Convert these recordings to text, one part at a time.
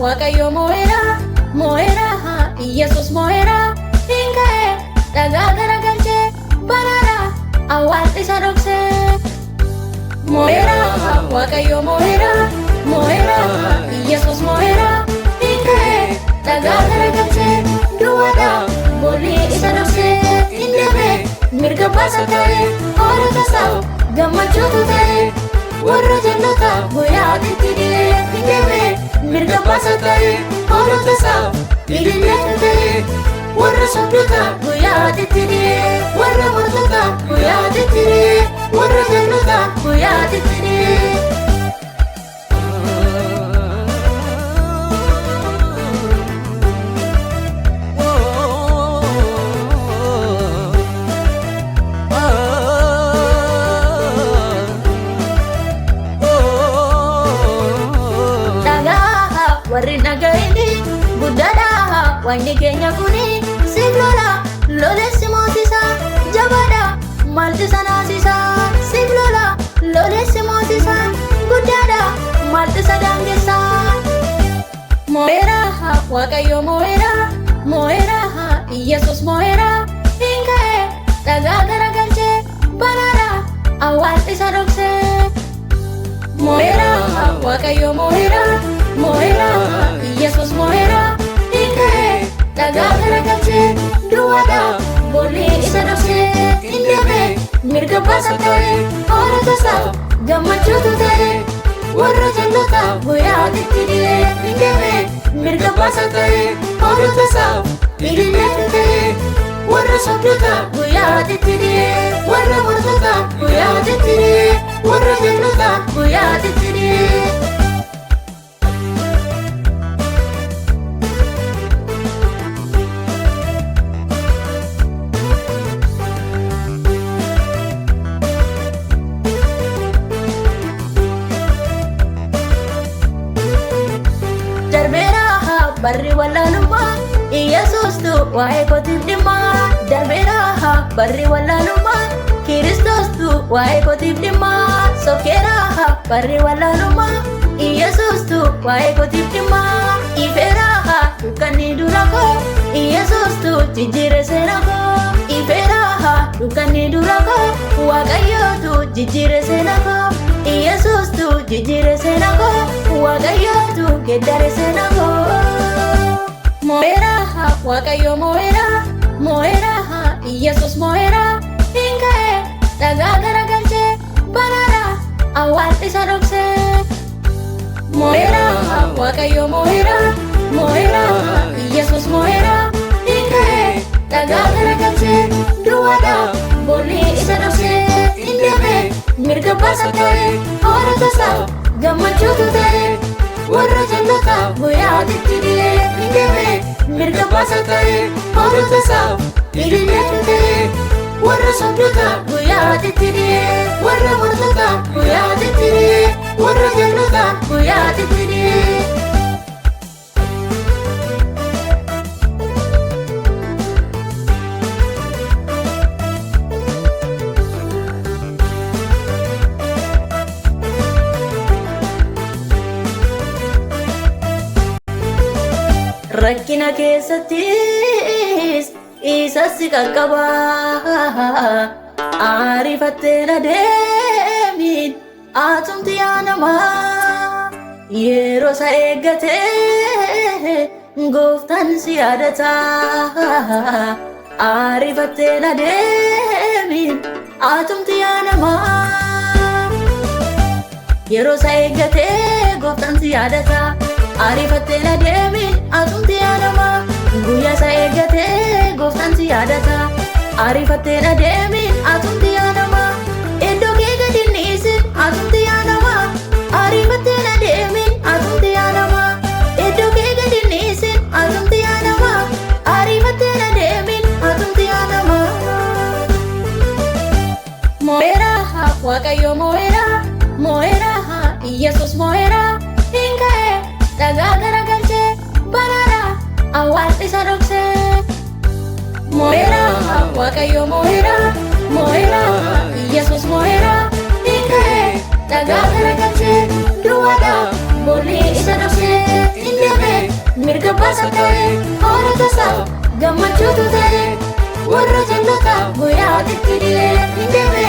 Waaqayyo mo'eera, Yesus mo'eera, hin ka'e dhagaa garagalchee banaadha awwaal isa dhoksee. Mo'eera, Waaqayyo mo'eera, Yesus mo'eera, hin ka'e dhagaa garagalchee duwwaadha boolli isa dhoksee. Hin deeme mirga baasa ta'e hoolota isaa gammachuutu ta'e warra jallata guyyaatitti dhi'ee. Hin deeme mirga baasa ta'e hoolota isaa ililleetu ta'e warra sobdota guyyaatitti dhi'ee. Warra mortota guyyaatitti dhi'ee, warra jallata guyyaatitti dhi'ee. Warri nagayini guddaadha wanni keenya kuni siif lola lolessi mootisa jabaadha maalti sanaasisa. Siif lola lolessi mootisa guddaadha maalti sadaangessa. Mo'eera, Waaqayyo mo'eera, Yesus mo'eera, hin ka'e dhagaa garagalchee banaadha awwaal isa dhoksee. Mo'eera, Waaqayyo mo'eera, Yesus mo'eera, hin ka'e dhagaa garagalchee duwwaadha boolli isa dhoksee. Hin deeme mirga baasa ta'e hoolota isaa gammachuutu ta'e warra jallata guyyaatitti dhi'ee. Hin deeme mirga baasa ta'e hoolota isaa ililleetu ta'e warra sobdota guyyaatitti dhi'ee. Warra mortota guyyaatitti dhi'ee, warra jallata guyyaatitti dhi'ee. Barri wallaalummaa Yesuustu waa'ee kootiif dhimma. Darbeera barri wallaalummaa Kiristoostu waa'ee kootiif dhimma. Sokkeera barri wallaalummaa Yesuustu waa'ee kootiif dhimma. Ifeera dukkanni dura koo Yesuustu jijjiire seena koo. Ifeera dukkanni dura koo Waaqayyootu jijjiire seena koo. Yesuustu jijjiire seena koo Waaqayyootu geddare seena koo. Mo'eera, Waaqayyo mo'eera, Yesus mo'eera, hin ka'e dhagaa garagalchee banaadha awwaal isa dhoksee. Mo'eera, Waaqayyo mo'eera, Yesus mo'eera, hin ka'e dhagaa garagalchee duwwaadha boolli isa dhoksee. Hin deeme mirga baasa ta'e hoolota isaa gammachuutu ta'e warra jallata guyyaatitti dhi'ee. Hin deeme mirga baasa ta'e hoolota isaa ililleetu ta'e warra sobdota guyyaatitti dhi'ee. Warra mortota guyyaatitti dhi'ee, warra jallata guyyaatitti dhi'ee. Rakkina keessattis isa si qaqqaba. Ariifattee na deemin atumti yaa namaa. Yeroo isa eeggatee gooftaan si yaadata. Ariifattee na deemin atumti yaa namaa. Yeroo isa eeggatee gooftaan si yaadata. Ariifattee na deemin atumti yaa namaa. Guyyaa isa eeggatee gooftaan si yaadata. Ariifattee na deemin atumti yaa namaa. Iddoo kee gadi hin dhiisin atumti yaa namaa. Ariifattee na deemin atumti yaa namaa. Iddoo kee gadi hin dhiisin atumti yaa namaa. Ariifattee na deemin atumti yaa namaa. Mo'eera, Waaqayyo mo'eera, Yesus mo'eera, hin ka'e dhagaa garagalchee banaadha awwaal isa dhoksee. Mo'eera, Waaqayyo mo'eera, Yesus mo'eera, hin ka'e dhagaa garagalchee duwwaadha boolli isa dhoksee. Hin deeme baasa ta'e haala tasaa gammachuutu ta'e warra jannataa guyyaatitti hin deeme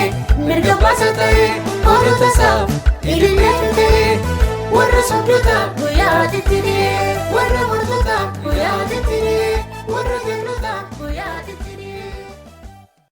mirga baasa ta'e haala tasaa ililleetu ta'e warra sobdotaa guyyaatitti warra mortotaa guyyaatitti